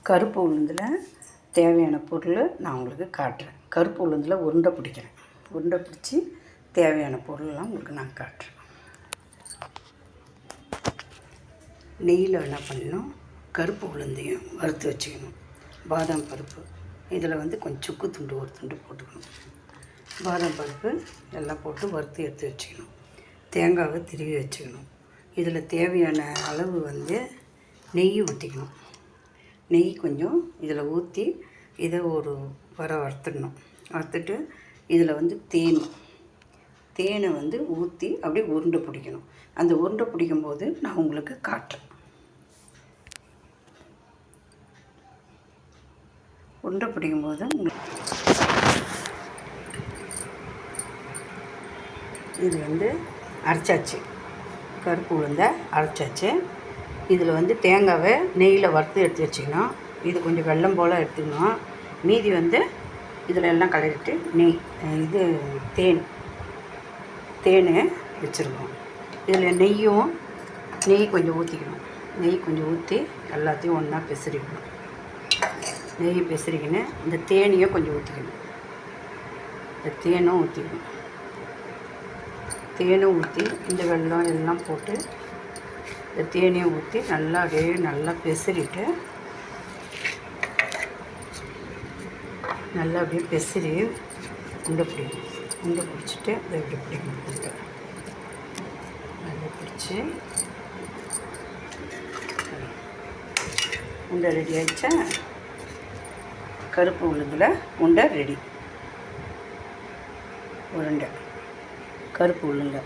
கருப்பு உளுந்தில் தேவையான பொருள் நான் உங்களுக்கு காட்டுறேன். கருப்பு உளுந்தில் உருண்டை பிடிக்கிறேன். உருண்டை பிடிச்சி தேவையான பொருளெலாம் உங்களுக்கு நான் காட்டுறேன். நெய்யில் என்ன பண்ணணும், கருப்பு உளுந்தையும் வறுத்து வச்சுக்கணும். பாதாம் பருப்பு இதில் கொஞ்சம் சுக்கு துண்டு ஒரு துண்டு போட்டுக்கணும். பாதாம் பருப்பு எல்லாம் போட்டு வறுத்து எடுத்து வச்சுக்கணும். தேங்காவை திருவி வச்சுக்கணும். இதில் தேவையான அளவு நெய் ஊற்றிக்கணும். நெய் கொஞ்சம் இதில் ஊற்றி இதை ஒரு வறுத்துடணும். வறுத்துட்டு இதில் தேனை ஊற்றி அப்படியே உருண்டை பிடிக்கணும். அந்த உருண்டை பிடிக்கும்போது நான் உங்களுக்கு காட்டுறேன். உருண்டை பிடிக்கும்போது இது அரைச்சாச்சு. கருப்பு உளுந்தை அரைச்சாச்சு. இதில் தேங்காவை நெய்யில் வறுத்து எடுத்து வச்சுக்கணும். இது கொஞ்சம் வெல்லம் போல் எடுத்துக்கணும். மீதி இதில் எல்லாம் கலரிட்டு தேன் வச்சுருக்கோம். இதில் நெய் கொஞ்சம் ஊற்றிக்கணும். நெய் கொஞ்சம் ஊற்றி எல்லாத்தையும் ஒன்றா பெசரிக்கணும். நெய் பெசரிக்கின்னு இந்த தேனையும் கொஞ்சம் ஊற்றிக்கணும். இந்த தேனும் ஊற்றிக்கணும். தேனும் ஊற்றி இந்த வெல்லம் எல்லாம் போட்டு இந்த தேனையும் ஊற்றி நல்லா பெசரிட்டு நல்லா அப்படியே பெசரி உண்டை பிடிச்சிட்டு அதை இப்படி பிடிக்கணும். உண்டை நல்லா பிடிச்சி உண்டை ரெடி ஆகிடுச்சா? கருப்பு உளுந்தில் உண்டை ரெடி. உருண்டை கருப்பு உளுந்தை.